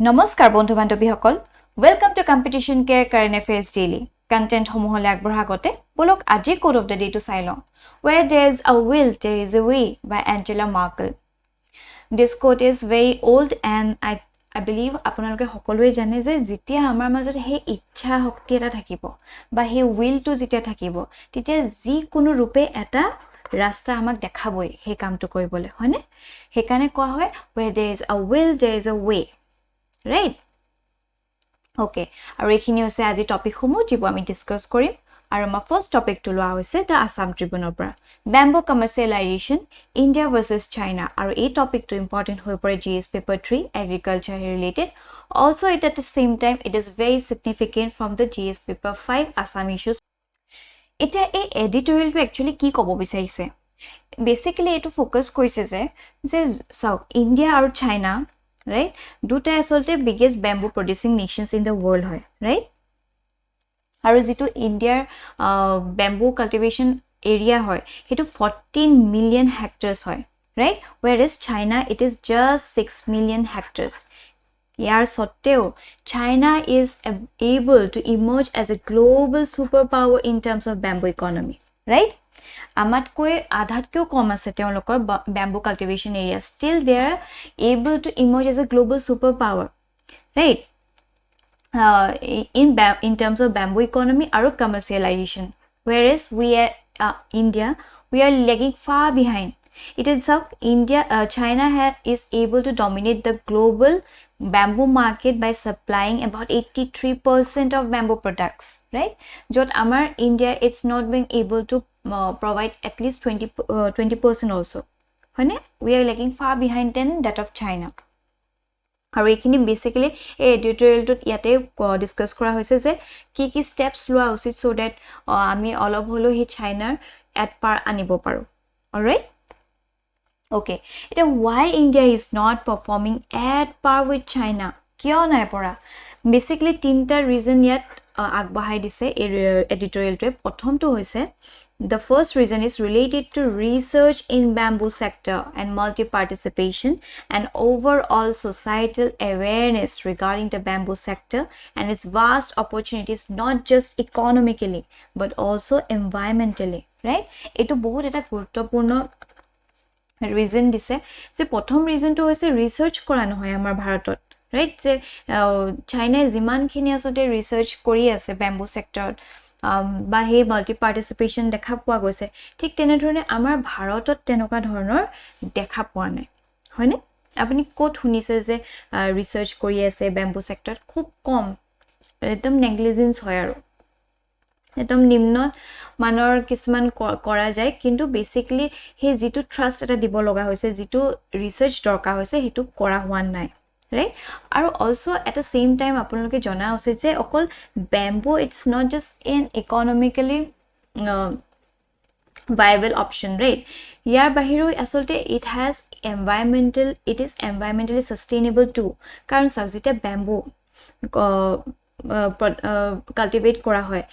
নমস্কাৰ বন্ধু বান্ধৱীসকল welcome to competition care current affairs daily content সমূহলৈ আগবঢ়া আগতে বলক আজি কোড অফ দ্য ডে টু চাই লওঁ where there is a will there is a way by Angela Merkel. This quote is very old and I believe আপোনালোকে সকলোৱে জানে যে যেতিয়া আমাৰ মাজত হে ইচ্ছা শক্তি এটা থাকিব বা হে will to যেতিয়া থাকিব তেতিয়া যি কোনো ৰূপে এটা ৰাস্তা আমাক দেখাবই হে কামটো কৰিবলৈ হয়নে হেকানে কোৱা হয় where there is a will there is a way. Right? Okay. আৰু এখিনি হৈছে আজি টপিক সমূহ যিবোৰ আমি ডিসকাস কৰিম আৰু আমাৰ ফাৰ্স্ট টপিক টো লোৱা হৈছে দা আসাম ট্ৰিবিউনৰ পৰা ব্যাম্বো কমাৰ্চিয়েলাইজেশ্যন ইণ্ডিয়া ভাৰ্চেছ চাইনা আৰু এই টপিকটো ইম্পৰ্টেন্ট হৈ পৰে GS paper 3 agriculture related also it at the same time it is very significant from the GS paper 5 Assam issues এটা এই এডিটৰিয়েলটো একচুয়ালি কি ক'ব বিচাৰিছে বেসিক্যালি এটো ফোকাস কৰিছে যে সাউথ ইণ্ডিয়া আৰু চাইনা right দুটা আসলতে biggest bamboo producing nations in the world হয় right আৰু যেটো ইণ্ডিয়াৰ bamboo cultivation area হয় হেতু 14 million hectares হয় right whereas China it is just 6 million hectares ইয়াৰ সত্ত্বেও China is able to emerge as a global superpower in terms of bamboo economy right amatkoy adhatkeu kom ase teolokor bamboo cultivation area still they are able to emerge as a global superpower right in terms of bamboo economy or commercialization whereas we are India we are lagging far behind it is how China is able to dominate the global bamboo market by supplying about 83% of bamboo products right jot amar India it's not being able to provide at least 20% also hone we are lagging far behind than that of China আৰু এখিনি basically এই এডিটৰিয়েলটোত ইয়াতে discuss কৰা হৈছে যে কি steps লোৱা উচিত সো দ্যাট আমি অলপ হলো হি চাইনাৰ এট পাৰ আনিব পাৰো অলৰাইট okay এটা why India is not performing at par with China কিয় নাই পৰা বেসিক্যালি তিনটা ৰিজন ইয়াত আগবঢ়াই দিছে এডিটৰিয়েলটোৱে প্ৰথমটো হৈছে the first reason is related to research in bamboo sector and multi-participation and overall societal awareness regarding the bamboo sector and its vast opportunities not just economically but also environmentally right eto bahut eta guruttopurno reason dise je prothom reason to hoise research kora nohoy amar bharatot right je China jiman khini asote research kori ase bamboo sector বা হে multi পাৰ্টিসিপেশন দেখা পোৱা গৈছে ঠিক তেনে ধৰণে আমাৰ ভাৰতত তেনেকুৱা ধৰণৰ দেখা পোৱা নাই হয়নে আপুনি কোট শুনিছে যে ৰিসাৰ্চ কৰি আছে ব্যাম্বো সেক্টৰত খুব কম একদম নেগলিজেন্স হয় আৰু একদম নিম্ন মানৰ কিছুমান কৰা যায় কিন্তু বেসিক্যালি হে যেটো ট্ৰাষ্ট এটা দিব লগা হৈছে যেটো ৰিসাৰ্চ দৰকাৰ হৈছে হেতু কৰা হোৱা নাই right আৰু also at the same time আপোনালোকে জনা আছে যে অকল bamboo it's not just an economically viable option right ইয়াৰ বাহিৰেও আসলতে it is environmentally sustainable too কাৰণ সজিতে bamboo cultivate কৰা হয়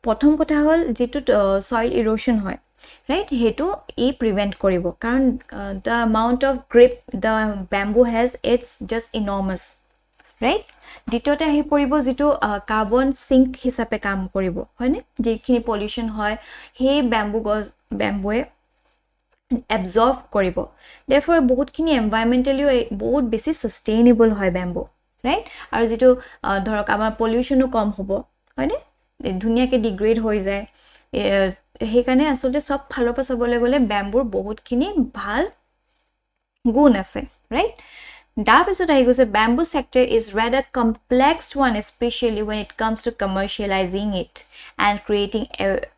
প্ৰথম কথা হল যেটো soil erosion হয় right hetu e prevent koribo karon the amount of grip the bamboo has it's just enormous right ditote ahi poribo jitu carbon sink hisabe kam koribo hoyne jekhini pollution hoy he bamboo absorb koribo therefore bahut khini environmentally bahut besi sustainable hoy bamboo right aru jitu dhorok amar pollution kom hobo hoyne dhuniya ke degrade hoi jay হেকানে আসলে সব ফালৰ পৰা চাবলৈ গলে ব্যাম্বুৰ বহুতখিনি ভাল গুণ আছে ৰাইট তাৰ পিছত আহি গৈছে bamboo sector is rather complex one especially when it comes to commercializing it and creating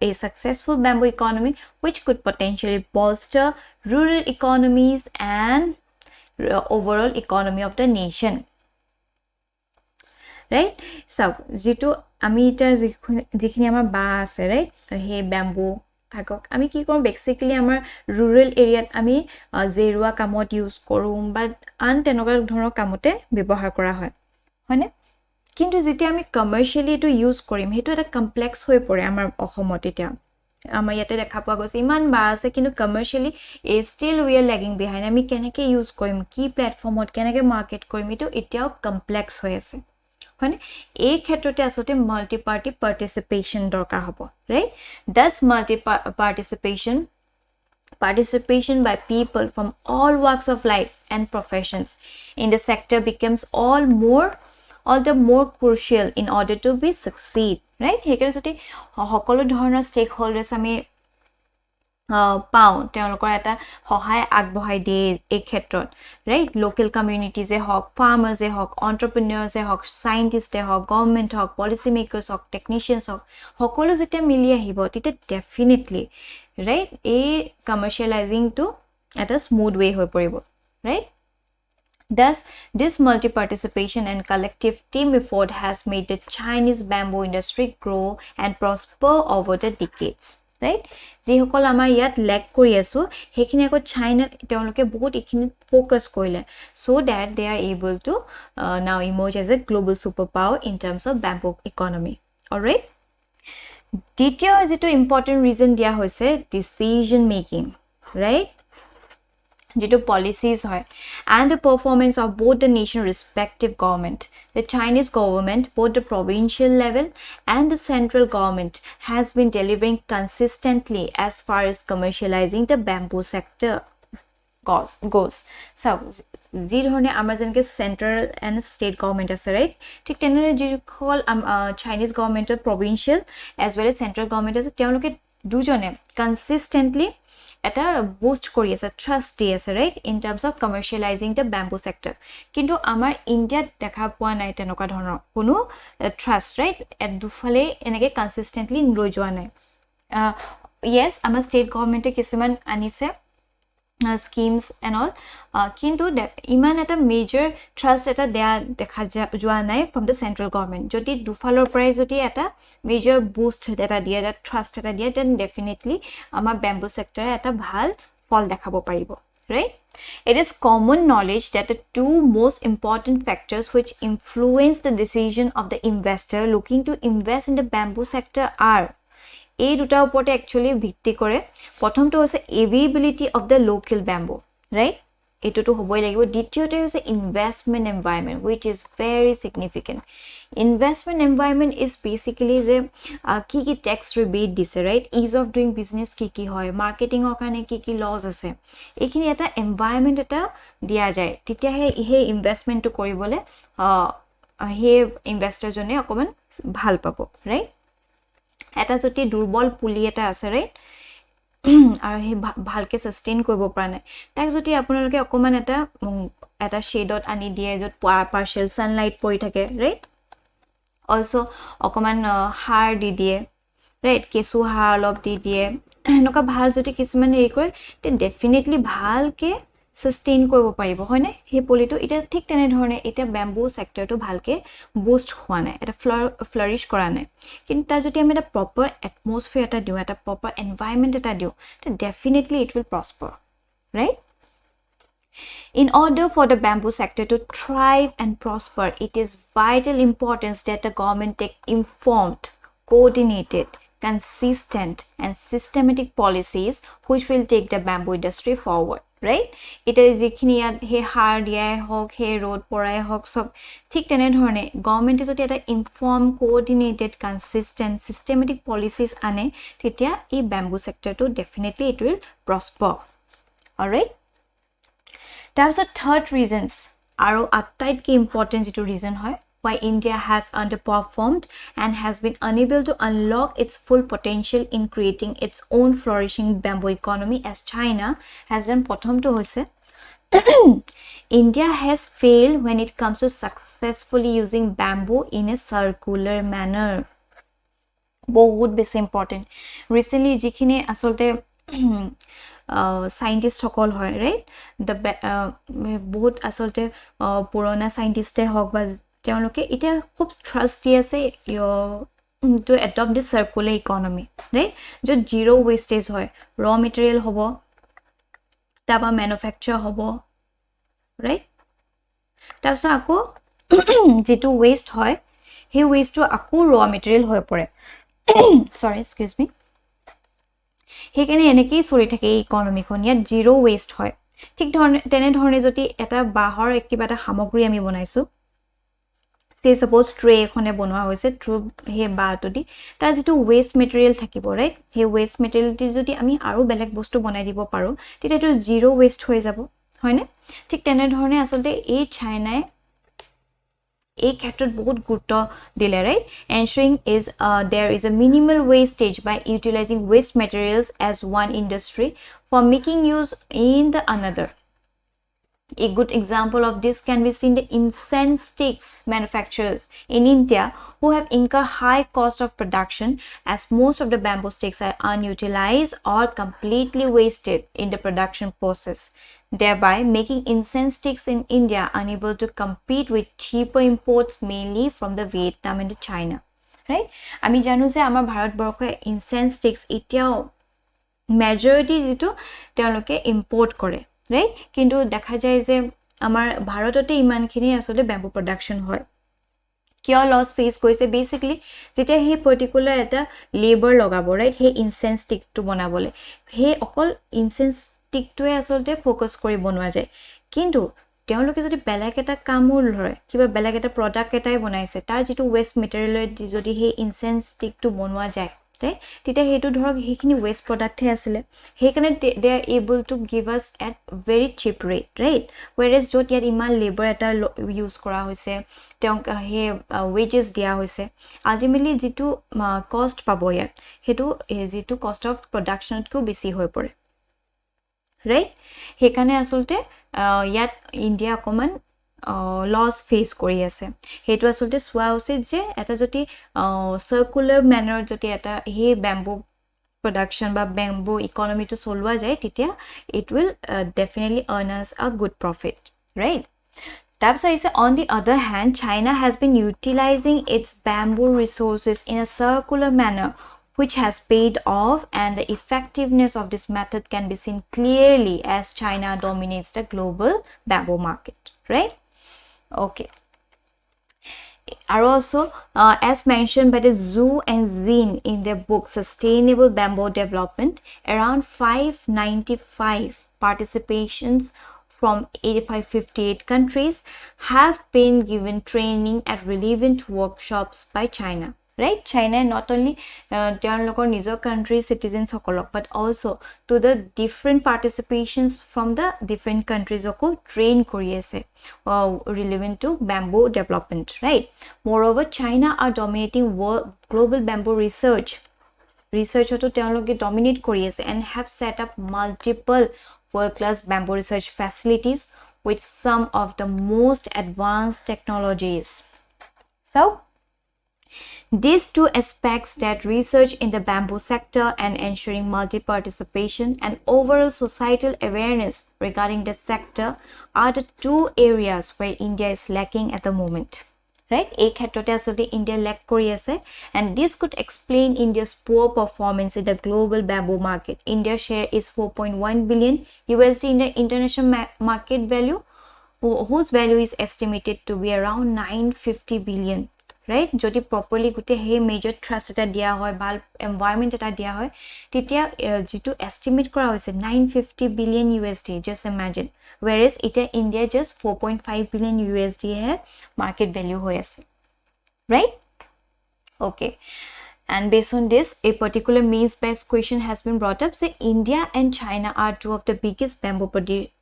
a successful bamboo economy which could potentially bolster rural economies and overall economy of the nation right so যেটো আমি এটা যিখিনি আমাৰ বা আছে right হে bamboo থাকক আমি কি কৰোঁ বেসিক্যালি আমাৰ ৰুৰাল এৰিয়াত আমি জেৰুৱা কামত ইউজ কৰোঁ বা আন তেনেকুৱা ধৰণৰ কামতে ব্যৱহাৰ কৰা হয় হয়নে কিন্তু যেতিয়া আমি কমাৰ্শিয়ালি এটো ইউজ কৰিম হেতু এটা কমপ্লেক্স হৈ পৰে আমাৰ অসমত এতিয়া আমাৰ ইয়াতে দেখা পোৱা গৈছে ইমান বাৰ আছে কিন্তু কমাৰ্চিয়ালি still we are lagging behind আমি কেনেকৈ ইউজ কৰিম কি প্লেটফৰ্মত কেনেকৈ মাৰ্কেট কৰিম এইটো এতিয়াও কমপ্লেক্স হৈ আছে হয়নে এই ক্ষেত্ৰতে আসতে মাল্টি পাৰ্টি পাৰ্টিসিপেশন দৰকাৰ হ'ব right thus multi participation by people from all walks of life and professions in the sector becomes all the more crucial in order to be succeed right হেকৰে যদি সকলো ধৰণৰ stakeholders আমি পাও তেওঁলোকৰ এটা সহায় আগবঢ়াই দিয়ে এই ক্ষেত্ৰত ৰাইট লোকেল কমিউনিটিজে হক ফাৰ্মাৰ্সে হক এন্টাৰপ্ৰেনিয়ৰ্সে হক সাইন্টিস্টে হক গভৰ্নমেন্ট হক পলিসি মেকাৰ্স হক টেকনিশিয়ানস হক সকলো যেতিয়া মিলি আহিব তেতিয়া definitely right a commercializing to at a smooth way হৈ পৰিব right thus this multi participation and collective team effort has made the Chinese bamboo industry grow and prosper over the decades right যি সকল আমাৰ ইয়াত lake কৰি আছো হেখিনি আকৌ China তেওঁলোকে বহুত ইখিনি ফোকাস কৰিলে so that they are able to now emerge as a global superpower in terms of bamboo economy all right দ্বিতীয় যেটো ইম্পৰ্টেন্ট ৰিজন দিয়া হৈছে ডিসিজন মেকিং ৰাইট যেটো পলিসিজ হয় and the performance of both the nation respective government the Chinese government both the provincial level and the central government has been delivering consistently as far as commercializing the bamboo sector goes so যি ধৰণে আমাৰ যেনকে central and state government আছে right ঠিক তেনেদৰে যি কল Chinese গভৰ্নমেন্টৰ provincial as well as central government আছে তেওঁলোকে দুজনে কনসিস্টেন্টলি এটা বুস্ট কৰি আছে ট্ৰাষ্ট দি আছে right in terms of commercialising the bamboo sector কিন্তু আমাৰ ইণ্ডিয়াত দেখা পোৱা নাই তেনেকুৱা ধৰণৰ কোনো ট্ৰাষ্ট ৰাইট এট দুফালে এনেকে কনসিস্টেন্টলি ৰৈ যোৱা নাই yes আমাৰ স্টেট গভৰ্নমেন্টে কিছুমান আনিছে schemes and all kintu iman eta major trust eta dekha joa nai from the central government jodi dufalor price jodi eta major boost eta dia that trust eta dia then definitely amar bamboo sector eta bhal fol dekhabo paribo right it is common knowledge that the two most important factors which influence the decision of the investor looking to invest in the bamboo sector are এই দুটা ওপৰতে actually ভিত্তি কৰে প্ৰথমটো হৈছে availability of the local bamboo right এটোটো হবই লাগিব দ্বিতীয়তে হৈছে investment environment which is very significant investment environment is basically যে কি ট্যাক্স রিবেট দিছে right is of doing business কি হয় মাৰ্কেটিংৰ কাৰণে কি লজ আছে এইখিনি এটা এনভায়ৰনমেন্ট এটা দিয়া যায় তেতিয়া হে ইনভেষ্টমেন্টটো কৰিবলে হে ইনভেস্টৰ জনে অকমান ভাল পাব ৰাইট এটা যদি দুৰ্বল পুলি এটা আছে ৰাইট আৰু হে ভালকে সাস্টেইন কৰিব পৰা নাই তাক যদি আপোনালোকে অকমান এটা শেডত আনি দিয়ে যত পাৰ্শিয়াল সানলাইট পৰি থাকে ৰাইট অলসো অকমান হাৰ দি দিয়ে ৰাইট কেসু হাৰ অলপ দি দিয়ে এনেকা ভাল যদি কিছুমান হেৰি কৰে তে ডেফিনেটলি ভালকে সাস্টেইন কৰিব পাৰিব হয়নে হে পলিটো এটা ঠিক তেনে ধৰণে এটা ব্যাম্বো সেক্টৰটো ভালকে বুস্ট হোৱা নাই এটা ফ্লাৰিশ কৰা নাই কিন্তু তা যদি আমি এটা প্ৰপাৰ এটমস্ফিয়াৰ এটা দিও এটা প্ৰপাৰ এনভায়ৰনমেন্ট এটা দিও তে definitely it will prosper right in order for the bamboo sector to thrive and prosper it is vital importance that the government take informed coordinated consistent and systematic policies which will take the bamboo industry forward right এটা যিখিনি হে হার দিয়াই হক হে road পড়াই হক সব ঠিক তেনে ধৰণে গভৰ্নমেন্টে যদি এটা inform coordinated consistent systematic policies আনে তেতিয়া এই ব্যাম্বো সেক্টৰটো definitely it will prosper alright তাৰপিছত থাৰ্ড ৰিজনস আৰু আটাইতকৈ ইম্পৰ্টেন্ট যেটো ৰিজন হয় why India has underperformed and has been unable to unlock its full potential in creating its own flourishing bamboo economy as China has done prothomto hoise India has failed when it comes to successfully using bamboo in a circular manner বহুত বেছি important recently jikhine asolte scientist সকল হয় right the বহুত asolte purona scientist হক বা তেওঁলোকে এটা খুব trust দি আছে to adopt this circular economy right jo zero wastage hoy raw material hobo taba manufacture hobo right tabsa ako jetu waste hoy he waste to ako raw material hoy pore sorry excuse me সেইকাৰণে এনেকেই চলি থাকে এই ইকনমিখন, ইয়াত zero' west হয়। ঠিক তেনেধৰণে যদি এটা বাঁহৰ কিবা এটা সামগ্ৰী আমি বনাইছোঁ, say suppose tray এখনে বনোৱা হৈছে থ্ৰু হে বাটো দি, তাৰ যেটো waste material থাকিব, ৰাইট, হে waste material দি যদি আমি আৰু বেলেগ বস্তু বনাই দিব পাৰো তেতিয়া এটো জিৰো waste হৈ যাব, হয়নে? ঠিক তেনে ধৰণে আসলতে এই চাইনাই এই ক্ষেত্ৰত বহুত গুৰুত্ব দিলে, right, ensuring is there is a minimal wastage by utilizing waste materials as one industry for making use in the another. A good example of this can be seen the incense sticks manufacturers in India who have incurred high cost of production as most of the bamboo sticks are unutilized or completely wasted in the production process, thereby making incense sticks in India unable to compete with cheaper imports mainly from the Vietnam and the China, right? আমি জানো যে আমাৰ ভাৰতবৰ্ষে incense sticks এতিয়াও majority যেটো তেওঁলোকে import কৰে, right? কিন্তু দেখা যায় যে আমাৰ ভাৰততে ইমানখিনি আসলে ব্যাম্বু প্ৰডাকশন হয়। কিয় লস ফেস কৰিছে? বেসিক্যালি যেতিয়া হে পাৰ্টিকুলাৰ এটা লেবাৰ লগাব, ৰাইট, হে ইনসেন্স স্টিকটো বনাবলে, হে অকল ইনসেন্স স্টিকটোৱে আসলে ফোকাস কৰি বনোৱা যায়। কিন্তু তেওঁলোকে যদি বেলেগ এটা কামৰ ধৰে, কিবা বেলেগ এটা প্ৰডাক্ট এটাই বনাইছে, তাৰ যেটো ওয়েস্ট মেটেৰিয়েল যদি হে ইনসেন্স স্টিকটো বনোৱা যায়, right, তেতিয়া হেতু ধৰক হেখিনি ওয়েস্ট প্ৰডাক্ট হে আছিলে, হেকাৰণে they are able to give us at very cheap rate, right, whereas যত ইয়াত ইমান লেবাৰ এটা ইউজ কৰা হৈছে, তেওঁক হে wages দিয়া হৈছে, ultimately যেটো কষ্ট পাব ইয়াত হেতু যেটো কষ্ট অফ প্ৰডাকশনতকৈ বেছি হৈ পৰে, right? হেকাৰণে আসলতে ইয়াত ইন্ডিয়া অকমান লস ফেস কৰি আছে। হেতু আসলতে সোৱা উচিত যে এটা যদি সাৰ্কুলাৰ ম্যানাৰ যদি এটা হে ব্যাম্বু production বা ব্যাম্বু ইকোনমি to চলোৱা যায়, তেতিয়া it will definitely earn us a good profit, right? তাৰপিছত আছে on the other hand, China has been utilizing its bamboo resources in a circular manner which has paid off, and the effectiveness of this method can be seen clearly as China dominates the global bamboo market, right? Okay. Are also as mentioned by the Zhu and Xin in their book Sustainable Bamboo Development, around 595 participations from 58 countries have been given training at relevant workshops by China, right? China not only তেওঁলোকৰ নিজৰ country citizens সকলক but also to the different participations from the different countries oko train কৰি আছে relevant to bamboo development, right? Moreover, China are dominating global bamboo research to তেওঁলোকে dominate কৰি আছে and have set up multiple world-class bamboo research facilities with some of the most advanced technologies. So these two aspects, that research in the bamboo sector and ensuring multi-participation and overall societal awareness regarding the sector, are the two areas where India is lacking at the moment, right? এই ক্ষেত্ৰতে আসলে India lack কৰি আছে, and this could explain India's poor performance in the global bamboo market. India's share is 4.1 billion USD in the international market value, whose value is estimated to be around 950 billion. Right? যদি properly গুটে হে major trust এটা দিয়া হয়, ভাল environment এটা দিয়া হয়, তেতিয়া যেটো estimate কৰা হৈছে 950 billion USD, just imagine, whereas এটা India just 4.5 billion USD হে market value হৈ আছে, right? Okay. And based on this, a particular means-based question has been brought up. Say India and China are two of the biggest bamboo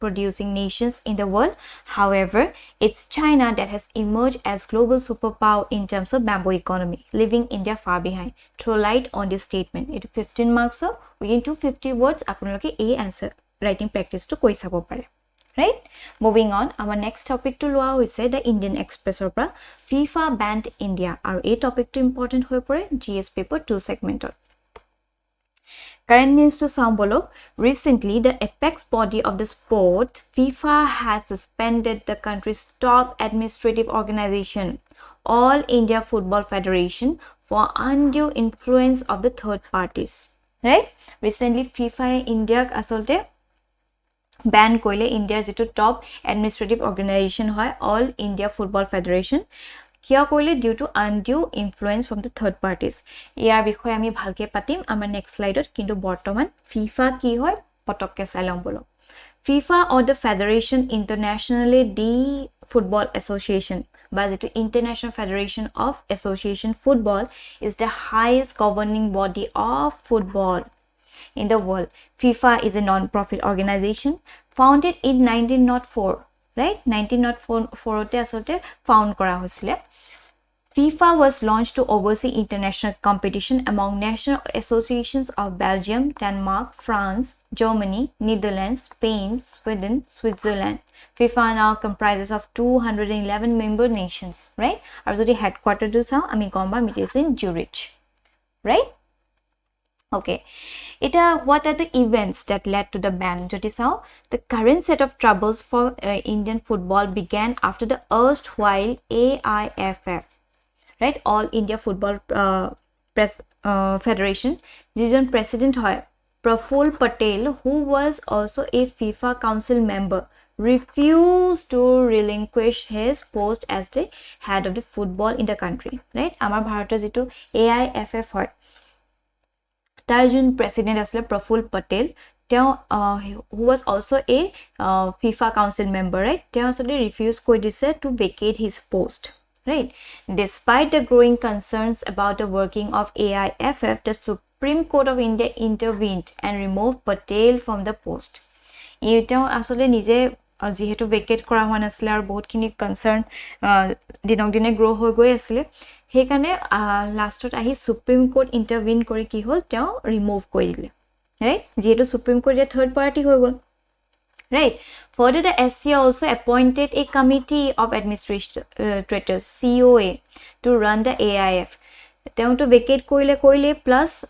producing nations in the world. However, it's China that has emerged as global superpower in terms of bamboo economy, leaving India far behind. Throw light on this statement. It 15 marks, so within 250 words, আপোনালোকে এই answer writing practice to কৈ চাব পাৰে, right? Moving on, our next topic to লোৱা হৈছে the Indian Express পৰা FIFA banned India, আৰু এই topic to important হৈ পৰে GS paper 2 segmentor. Current news to চাওঁ বলক। Recently, the apex body of the sport, FIFA, has suspended the country's top administrative organization, All India Football Federation, for undue influence of the third parties, right? Recently, FIFA India আসলতে ban কৰিলে ইণ্ডিয়াৰ যেটো top administrative organisation হয় all India football federation, কিয় কৰিলে due to undue influence from the third parties ইয়াৰ বিষয়ে আমি ভালকে পাতিম আমাৰ next স্লাইডত কিন্তু বৰ্তমান FIFA কি হয় পটককে চাই লম বলো FIFA or the Federation Internationally the Football Association by the International Federation of Association Football is the highest governing body of football in the world. FIFA is a non-profit organization founded in 1904, right? 1904 te asolte found kora hoisile. FIFA was launched to oversee international competition among national associations of Belgium, Denmark, France, Germany, Netherlands, Spain, Sweden, Switzerland. FIFA now comprises of 211 member nations, right? Aru jodi headquarter to sao ami gomba it is in Zurich, right? Okay. What are the events that led to the ban? Jodi sao the current set of troubles for Indian football began after the erstwhile AIFF, right? All India Football Federation jijon president hoy Praful Patel, who was also a FIFA council member, refused to relinquish his post as the head of the football in the country, right? Amar bharator jitu AIFF hoy tar jun president asle Praful Patel who was also a FIFA council member, right? Teo asle refused koi dise to vacate his post, right? Despite the growing concerns about the working of AIFF, the Supreme Court of India intervened and removed Patel from the post. Teo asle nije jihetu vacate kora hoan asle ar bahut khini concern dinok dine grow hoi goi asle hekane lastot ahi Supreme Court intervene kori ki hol teo remove kori dile, right? Jihetu Supreme Court third party hoi gol, right? Further, the SC also appointed a committee of administrators COA to run the AIF. Teo to vacate koile plus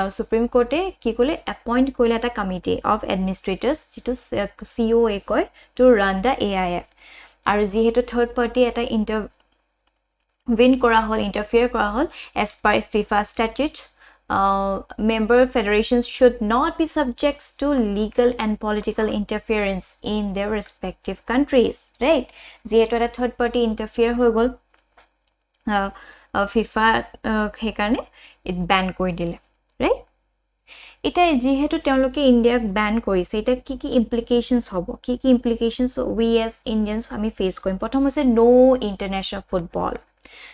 Supreme Court ki kole appoint koile ata committee of administrators jitu COA koi to run the AIF. Aru jihetu third party ata interfere kora hol as per FIFA statutes. Member federations should not be subject to legal and political interference in their respective countries, right? Jehetu eta third party interfere hoi gol FIFA hekarne it ban koi dile, right? Eta jehetu teoloke India ban korise eta ki implications hobo ki implications we as Indians ami face koim prothom hoise no international football.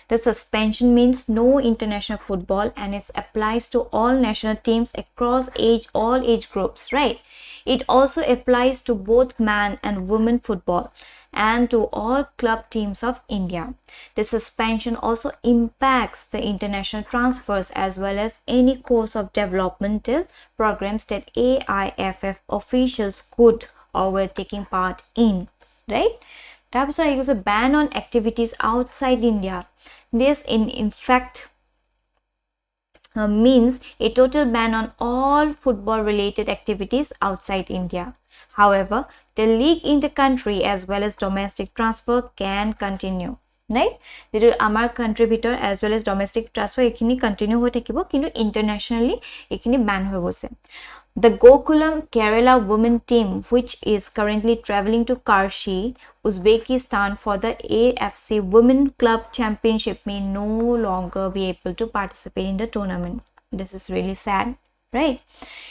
The suspension means no international football and it applies to all national teams across all age groups, right? It also applies to both man and women football and to all club teams of India. The suspension also impacts the international transfers as well as any course of developmental programs that AIFF officials could or were taking part in, right? Tabso he goes a ban on activities outside India. This in fact means a total ban on all football related activities outside India. However, the league in the country as well as domestic transfer can continue, right? Diru amar country bhitor as well as domestic transfer ekhini continue hoi thakibo kintu internationally ekhini ban hoi gose. The Gokulam Kerala women team, which is currently traveling to Karshi, Uzbekistan for the AFC Women Club Championship, may no longer be able to participate in the tournament. This is really sad, right?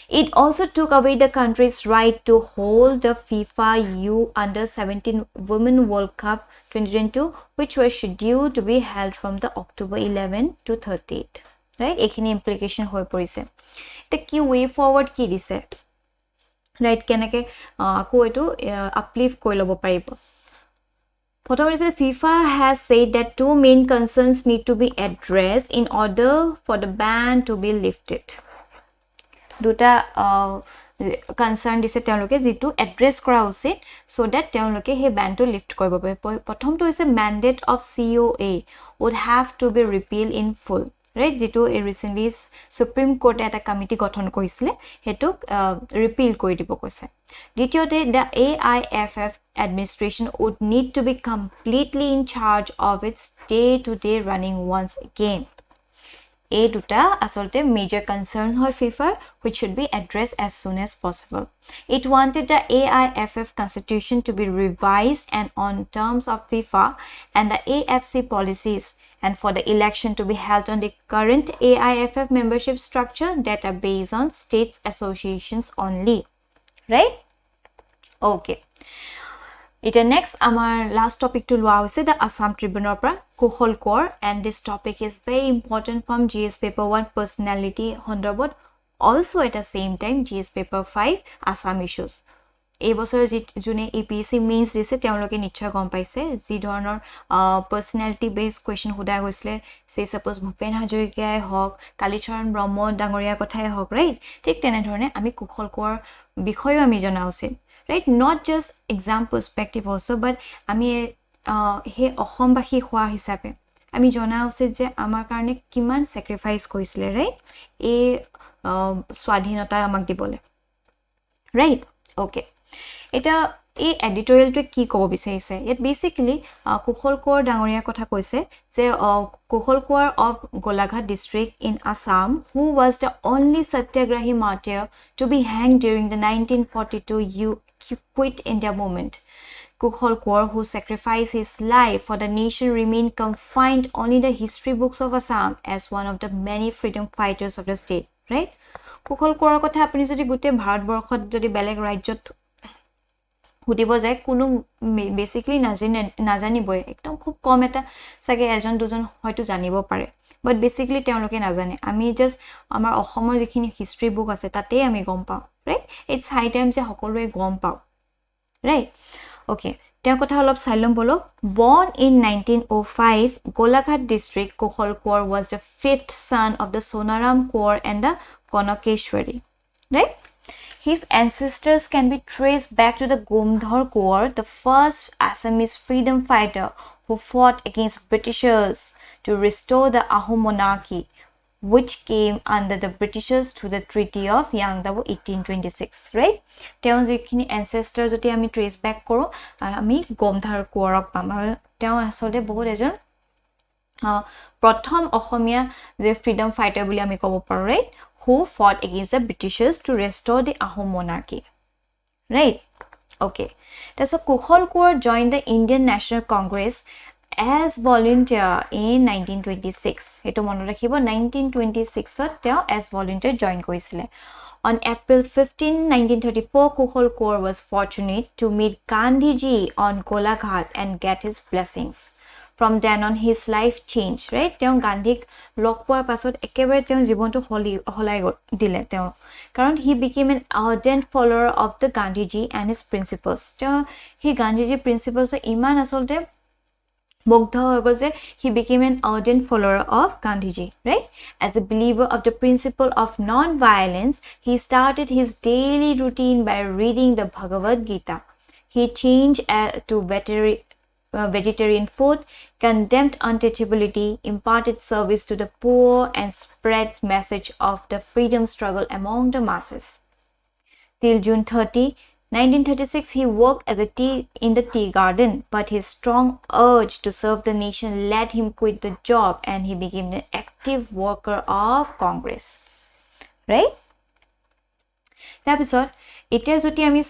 It also took away the country's right to hold the FIFA U-17 Women World Cup 2022, which was scheduled to be held from the October 11 to 30th, right? Ekhini implication hoi porise. The key way forward ki dise, right? Kenake ako etu uplift koi lobo paribo. Prothom is FIFA has said that two main concerns need to be addressed in order for the ban to be lifted. Duta concern dise teoloke jitu address kora usit so that teoloke he ban to lift koribo pare. Prothom to is a mandate of COA would have to be repealed in full, right? Jitu recently Supreme Court eta committee gothon koisile hetu repeal koi dibo koise. Ditiyote the AIFF administration would need to be completely in charge of its day-to-day running once again. এই দুটা আসলতে major concern হয় FIFA which should be addressed as soon as possible. It wanted the AIFF constitution to be revised and on terms of FIFA and the AFC policies and for the election to be held on the current AIFF membership structure that are based on states associations only. Right? Okay. It next our last topic to loa hoise the Assam Tribunal pra Kushal core and this topic is very important from GS paper 1 personality hondobot also at the same time GS paper 5 Assam issues. এই বছৰ জুনে APSC mains দিছে তেওঁলোকে নিশ্চয় গম পাইছে যি ধৰণৰ পাৰ্সোনালিটি বেসড কোৱেশ্চন হুদা গৈছিলে সে সাপোজ ভূপেন হাজৰিকাই হওক কালীচৰণ ব্ৰহ্ম ডাঙৰীয়াৰ কথাই হওক ৰাইট ঠিক তেনে ধৰণে আমি কুশল কোঁৱৰ বিষয়ও আমি জনা উচিত right not just exam perspective also but আমি হে অসমবাসী হোৱা হিচাপে আমি জনা উচিত যে আমাৰ কাৰণে কিমান স্যাক্ৰিফাইস কৰিছিলে ৰাইট এই স্বাধীনতা আমাক দিবলে ৰাইট ওকে এটা এই এডিটৰিয়েলটো কি ক'ব বিচাৰিছে ইট বেসিক্যালি কুশল কোঁৱৰ ডাঙৰীয়াৰ কথা কৈছে যে Kushal Konwar of Golaghat district in Assam who was the only satyagrahi martyr to be hanged during the 1942 quit India movement. Kushal Kaur, who sacrificed his life for the nation, remained confined only in the history books of Assam as one of the many freedom fighters of the state. Right? Kushal Kaur kotha apni jodi gute bharat borkhot jodi beleg rajyot hudibo jay kono basically najaniboy ekdom khub kom eta sage ejon dujon hoyto janibo pare but basically teoloke najane ami just amar ohomor jekhini history book ase tate ami gom pao right it's high time je hokolwe gom pao right okay ter kotha olop sailom bolo born in 1905 Golaghat district Kushal Kaur was the fifth son of the Sonaram Kaur and the Konakeshwari right his ancestors can be traced back to the Gomdhar Kaur the first Assamese freedom fighter who fought against Britishers to restore the Ahom monarchy which came under the Britishers through the Treaty of Yangdabu 1826 right teon jekhini ancestors joti ami trace back koro ami Gomdhar Kaurok pam aru teon asole bahut ejon prothom ohomia je freedom fighter boli ami kobo paru right who fought against the Britishers to restore the Ahom monarchy right okay so Kushal Kaur joined the Indian National Congress as volunteer in 1926 eto mone rakhibo 1926 ot teo as volunteer join koisile on April 15 1934 Kushal Kaur was fortunate to meet Gandhiji on Golaghat and get his blessings from then on his life changed right teo Gandhik log poa pasot ekebare teo jibon to holai dile teo karon he became an ardent follower of the Gandhiji and his principles teo he Gandhiji principles iman asolte Bogdha hoye he became an ardent follower of Gandhiji right as a believer of the principle of non-violence he started his daily routine by reading the Bhagavad Gita he changed to vegetarian food condemned untouchability imparted service to the poor and spread message of the freedom struggle among the masses till June 30 1936 he worked as a in the tea garden but his strong urge to serve the nation led him quit the job and he became an active worker of Congress right episode it is joti ami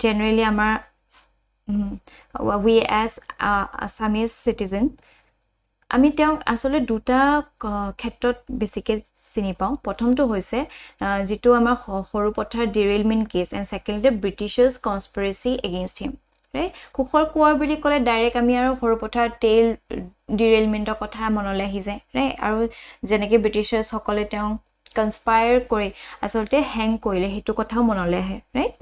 generally amar we as Assamese citizen আমি তেও আসলে দুটা ক্ষেত্ৰত বেছিকে চিনি পাও প্ৰথমটো হৈছে যেটো আমাৰ হৰু পথাৰ derailment case and secondly Britishers conspiracy against him right Kushal Konwar বুলি ক'লে ডাইৰেক্ট আমি আৰু হৰু পথাৰ টেল ডিৰেইলমেন্টৰ কথা মনলৈ আহি যায় ৰাইট আৰু যেনেকৈ ব্ৰিটিছাৰ্স সকলে তেও কনস্পায়াৰ কৰি আসলতে হ্যাং কৰিলে হেতু কথাও মনলৈ আহে ৰাইট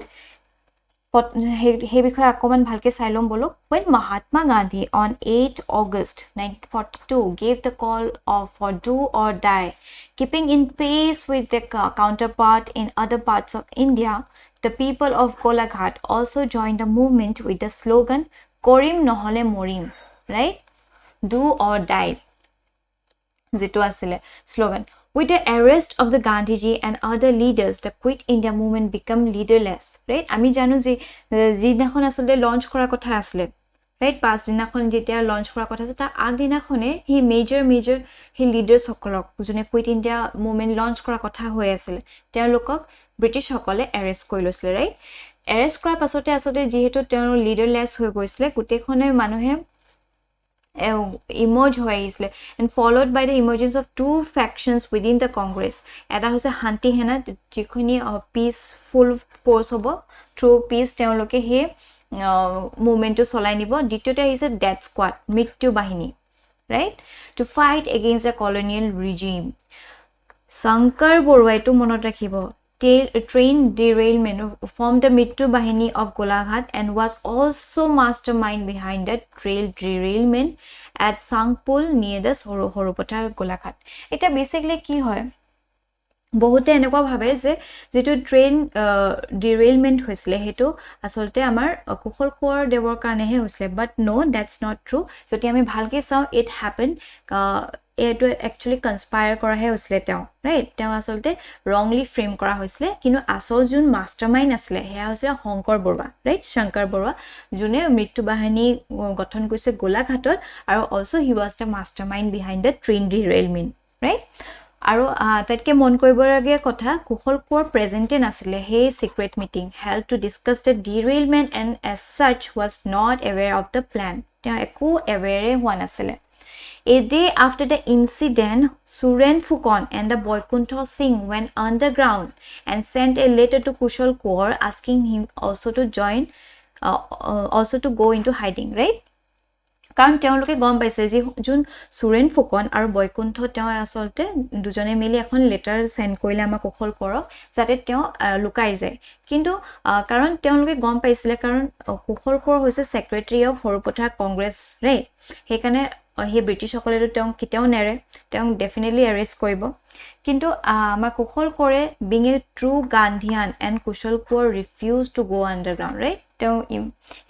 he বিষয় আকমান ভালকে চাইলম বলো when Mahatma Gandhi on 8 August 1942 gave the call for do or die keeping in pace with the counterpart in other parts of India the people of Golaghat also joined the movement with the slogan Korim nohole morim right do or die যেটো আসলে slogan with the arrest of the Gandhiji and other leaders the quit India movement became leaderless right ami janu je jinakhon asole launch kora kotha asle right? Past দিনাখন যেতিয়া launch কৰা কথা আছে তাৰ আগদিনাখনে হি major হি leaders সকলক যোনে quit India movement launch কৰা কথা হৈ আছিল তেওঁলোকক ব্ৰিটিছ সকলে এৰেষ্ট কৰি লৈছিলে ৰাইট এৰেষ্ট কৰাৰ পাছতে আচলতে যিহেতু তেওঁৰ লিডাৰলেছ হৈ গৈছিলে গোটেইখনে মানুহে emerge হৈ আহিছিলে and followed by the emergence of two factions within the Congress এটা হৈছে শান্তি সেনা যিখনি peaceful force হ'ব through peace তেওঁলোকে হে মুভমেন্টটো চলাই নিব দ্বিতীয়তে আহিছে ডেথ স্কোৱাড মৃত্যু বাহিনী right to fight against the colonial regime Shankar বৰুৱাইটো মনত ৰাখিব train derailment formed the Mittu Bahini of Golaghat and was also mastermind behind the trail derailment at Sangpul near the Horopota Golaghat. Eta basically ki hoy বহুতে এনেকুৱা ভাবে যে যেটো train ডিৰেইলমেন্ট হৈছিল হেতু আসলতে আমাৰ কুশল কোঁৱৰ দেৱৰ কাৰণেহে হৈছিল বাট নো দ্যাটস নট ট্ৰু যদি আমি ভালকে চাও ইট হ্যাপেন এটো একচুয়ালি কনস্পায়াৰ কৰাহে হৈছিল তেওঁ ৰাইট তেওঁ আসলতে ৰংলি ফ্ৰেম কৰা হৈছিল কিন্তু আসল জুন মাষ্টাৰমাইণ্ড আছিল হেয়া হৈছে শংকৰ বৰুৱা ৰাইট শংকৰ বৰুৱা জুনে মৃত্যু বাহিনী গঠন কৰিছে গোলাঘাটত আৰু also he was the mastermind behind the train derailment right আৰু তাতকে মন কৰিবলগীয়া কথা কুশল কোঁৱৰ প্ৰেজেন্টে নাছিলে হে secret meeting held to discuss the derailment and as such was not aware of the plan তেওঁ একো এৱেৰে হোৱা নাছিলে A day after the incident, Suren Phukon and the Boykuntha Singh went underground and sent a letter to Kushal Kaur asking him also to join, also to go into hiding, right? কাৰণ তেওঁলোকে গম পাইছে যে June Suren Phukan আৰু বৈকুণ্ঠ তেওঁ আসলতে দুজনে মিলি এখন লেটাৰ সেন্ড কৰিলে আমাৰ কুশল কোঁৱৰক যাতে তেওঁ লুকাই যায় কিন্তু কাৰণ তেওঁলোকে গম পাইছিলে কাৰণ কুশল কোঁৱৰ হৈছে সেক্ৰেটাৰী অফ হৰপথা কংগ্ৰেছ ৰাইট সেইকাৰণে হে ব্ৰিটিছ সকলেটো তেওঁ কিতেও নেৰে তেওঁ ডেফিনেটলি এৰেষ্ট কৰিব কিন্তু আমাৰ কুশল কোঁৱৰে being a true Gandhian and Kushal Konwar refuse to go underground right তেওঁ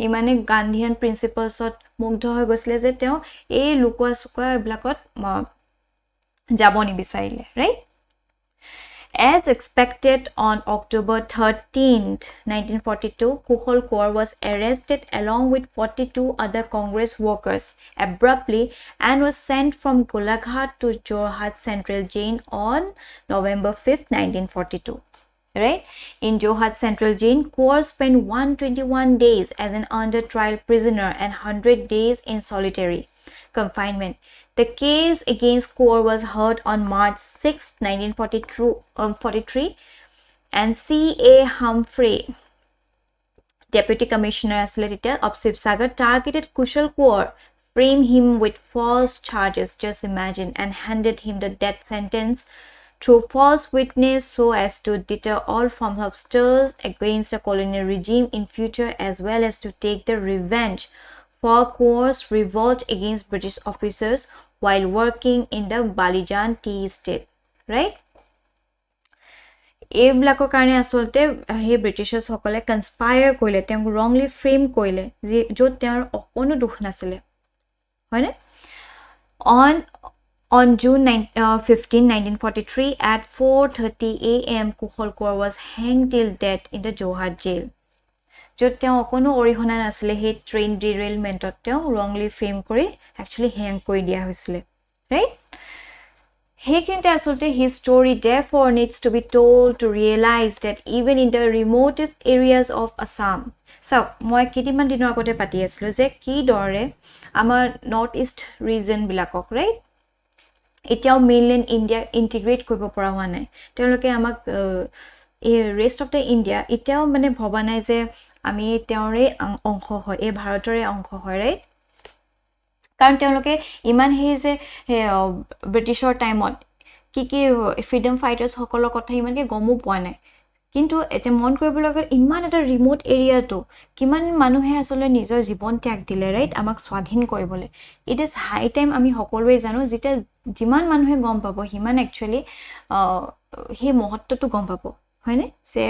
ইমানে গান্ধীয়ান প্ৰিন্সিপলছত মুগ্ধ হৈ গৈছিলে যে তেওঁ এই লুকুৱা চুকুৱা এইবিলাকত যাব নিবিচাৰিলে right As expected on October 13th, 1942, Kushal Kaur was arrested along with 42 other Congress workers abruptly and was sent from Golaghat to Jorhat Central Jail on November 5th, 1942. Right? In Jorhat Central Jail, Kaur spent 121 days as an under trial prisoner and 100 days in solitary confinement. The case against Kaur was heard on March 6, 1943, and C.A. Humphrey, Deputy Commissioner of Sibsagar, targeted Kushal Kaur, framed him with false charges, just imagine, and handed him the death sentence through false witness so as to deter all forms of stirs against the colonial regime in future as well as to take the revenge for Kaur's revolt against British officers while working in the Balijan tea estate, right? এইবিলাকৰ কাৰণে আসলতে হে Britishers সকলে কনস্পায়াৰ কৰিলে তেওঁক ৰংলি frame কৰিলে য'ত তেওঁৰ অকণো দুখ নাছিলে হয়নে On June 15, 1943 at 4:30 a.m. Kushal Kaur was hanged till death in the Jorhat jail. য'ত তেওঁ অকণো অৰিহণা নাছিলে সেই ট্ৰেইন ডিৰেইলমেণ্টত তেওঁ ৰংলি ফ্ৰেম কৰি একচুৱেলি হেং কৰি দিয়া হৈছিলে ৰাইট সেইখিনিতে আসলতে his story therefore needs to be told to realize that even in the remotest areas of Assam so মই কেইদিনমান দিনৰ আগতে পাতি আছিলোঁ যে কি দৰে আমাৰ নৰ্থ ইষ্ট ৰিজন বিলাকক ৰাইট এতিয়াও মেইনলেণ্ড ইণ্ডিয়া ইণ্টিগ্ৰেট কৰিব পৰা হোৱা নাই তেওঁলোকে আমাক ৰেষ্ট অফ দ্য ইণ্ডিয়া এতিয়াও মানে ভবা নাই যে আমি তেওঁৰে অংশ হয় এই ভাৰতৰে অংশ হয় ৰাইট কাৰণ তেওঁলোকে ইমান হে যে ব্ৰিটিছৰ টাইমত কি ফ্ৰীডম ফাইটাৰ্ছ সকলৰ কথা ইমানকে গমো পোৱা নাই কিন্তু এটা মন কৰিবলগা ইমান এটা ৰিমোট এৰিয়াটো কিমান মানুহে আসলে নিজৰ জীৱন ত্যাগ দিলে ৰাইট আমাক স্বাধীন কৰিবলৈ ইট ইজ হাই টাইম আমি সকলোৱে জানো যেতিয়া যিমান মানুহে গম পাব হিমান একচুয়ালি হে মহত্বটো গম পাব হয়নে সে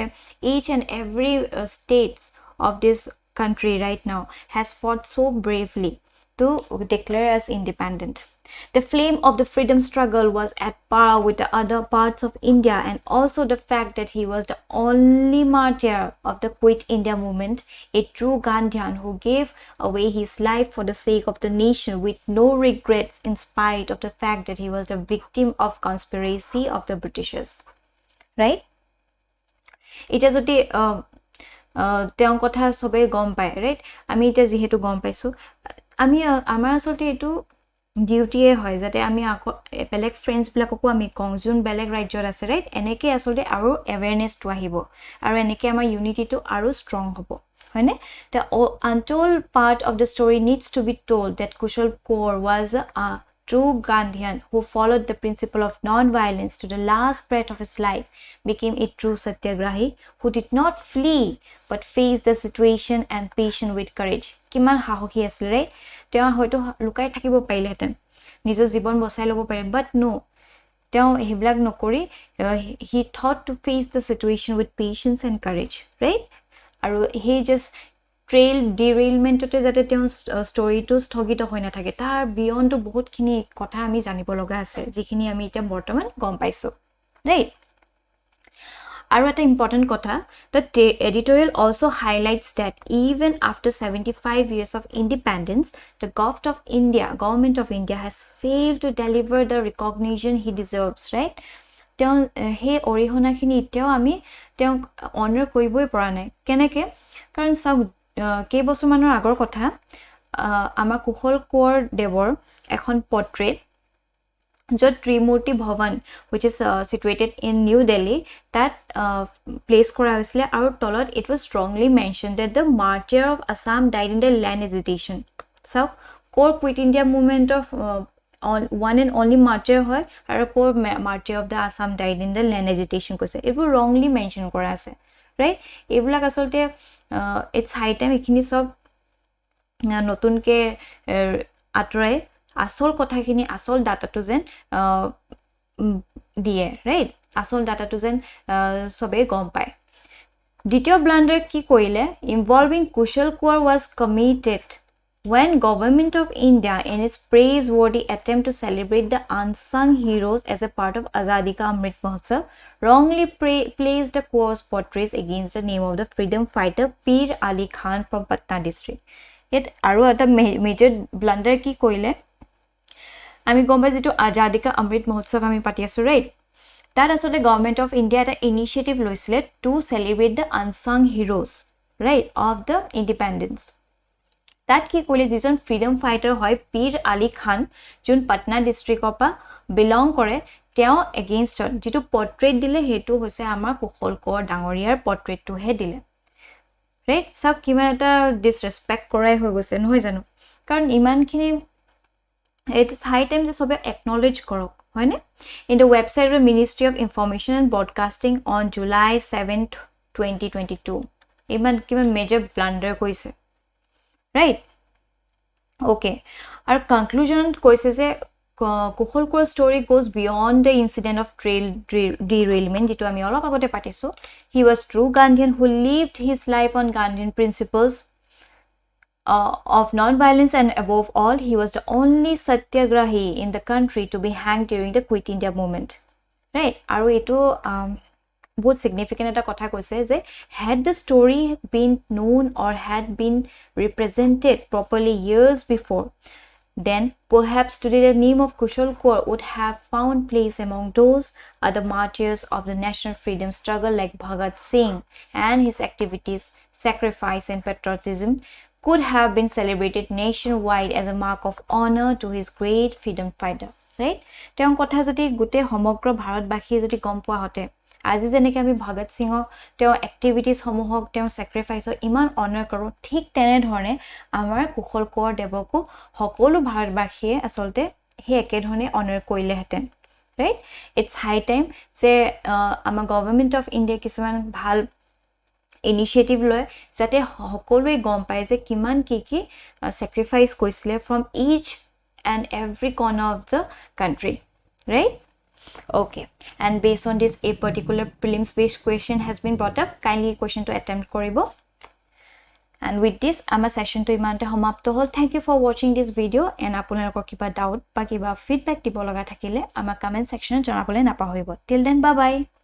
each and every states of this country right now has fought so bravely to declare as independent The flame of the freedom struggle was at par with the other parts of India, and also the fact that he was the only martyr of the Quit India movement, a true Gandhian who gave away his life for the sake of the nation with no regrets in spite of the fact that he was the victim of conspiracy of the Britishers. Right? It is a তেওঁ কথা সবে গম পায় right আমি এটা যেহেতু গম পাইছো আমি আমাৰ আসলতে এটো ডিউটিয়ে হয় যাতে আমি বেলেগ ফ্ৰেন্ডছ বিলাককো আমি কং যোন বেলেগ ৰাজ্যত আছে ৰাইট এনেকে আসলতে আৰু এৱেৰনেছটো আহিব আৰু এনেকে আমাৰ ইউনিটিটো আৰু ষ্ট্ৰং হ'ব হয়নে the untold part of the story needs to be told that Kushal Kaur was a true Gandhian who followed the principle of non-violence to the last breath of his life, became a true Satyagrahi who did not flee but faced the situation and patient with courage. Kiman hahoki asile right? Teo hoito lukai thakibo paile heten. Nijo jibon bosai lobo pare but no. Teo heblak nokori he thought to face the situation with patience and courage, right? Aru he just trail ডিৰেইলমেণ্টতে যাতে তেওঁ ষ্টৰিটো স্থগিত হৈ নাথাকে তাৰ বিয়ণ্ডটো বহুতখিনি কথা আমি জানিব লগা আছে যিখিনি আমি এতিয়া বৰ্তমান গম পাইছো ৰাইট আৰু এটা ইম্পৰ্টেণ্ট কথা the editorial also highlights that even after 75 years of independence the government of India has failed to deliver the recognition he deserves right তেওঁ হে অৰিহণাখিনি এতিয়াও আমি তেওঁ অনাৰ কৰিবই পৰা নাই কেনেকে কাৰণ সব কেইবছৰমানৰ আগৰ কথা আমাৰ কুশল কোঁৱৰ দেৱৰ এখন পৰ্ট্ৰেট য'ত ত্ৰিমূৰ্তি ভৱন which is situated in New Delhi that place কৰা হৈছিলে আৰু তলত it was strongly mentioned that the martyr of Assam died in the land agitation so core quit India movement of one and only martyr হয় আৰু core martyr of the Assam died in the land agitation কৈছে এইবোৰ wrongly mention কৰা আছে right এইবিলাক আসলতে it's high time এখিনি সব নতুনকে আতৰাই আসল কথাখিনি আসল ডাটাটো যেন দিয়ে right আসল ডাটাটো যেন সবে গম পায় দ্বিতীয় ব্লান্ডাৰ কি কৰিলে involving Kushal Kaur was committed when government of India in its praiseworthy attempt to celebrate the unsung heroes as a part of Azadi Ka Amrit Mahotsav wrongly placed the Kaur's portraits against the name of the freedom fighter Pir Ali Khan from Patna district yet aru eta major blunder ki koile ami gomba jitu Azadi Ka Amrit Mahotsav ami pati asu right that asole government of India eta initiative loisile to celebrate the unsung heroes right of the independence that ki kole jijon freedom fighter hoy Pir Ali Khan jun Patna district opa belong kore teo against jitu portrait dile hetu hoise amar Kushal Kaur dangoriar portrait to he dile right sab kiman eta disrespect korai hoy gose noy janu karon iman khini it is high time je sobe acknowledge korok hoyne in the website of Ministry of Information and Broadcasting on July 7th 2022 iman kiman major blunder koise right okay our conclusion koise je Kushal Kaur's story goes beyond the incident of trail derailment jitu ami olop agote patiso he was true Gandhian who lived his life on Gandhian principles of non-violence and above all he was the only satyagrahi in the country to be hanged during the Quit India movement right aru eto বহুত significant eta kotha koise je had the story been known or had been represented properly years before then perhaps today the name of Kushal Kaur would have found place among those other martyrs of the national freedom struggle like Bhagat Singh and his activities sacrifice and patriotism could have been celebrated nationwide as a mark of honor to his great freedom fighter right তেওঁ কথা যদি গুটে সমগ্ৰ ভাৰতবাসী যদি গম পোৱা হতে আজি যেনেকৈ আমি ভগত সিংৰ তেওঁ এক্টিভিটিজ সমূহক তেওঁ স্যাক্ৰিফাইসৰ ইমান অনাৰ কৰো ঠিক তেনে ধৰণে আমাৰ কুশল কোঁৱৰ দেৱকো সকলো ভাৰতবাসীয়ে আসলতে হে একে ধৰণে অনাৰ কৰিলে হেতেন ৰাইট ইটস হাই টাইম যে আমাৰ গভৰ্নমেন্ট অফ ইণ্ডিয়া কিছুমান ভাল ইনিশিয়েটিভ লয় যাতে সকলোৱে গম পায় যে কিমান কি স্যাক্ৰিফাইস কৰিছিলে from each and every corner of the country right okay and based on this a particular prelims based question has been brought up kindly question to attempt koribo and with this আমাৰ session to ইমানতে সমাপ্ত হ'ল thank you for watching this video and আপোনালোকৰ কিবা doubt বা কিবা feedback দিব লগা থাকিলে আমাৰ comment section জনাবলৈ নাপাহৰিব till then bye bye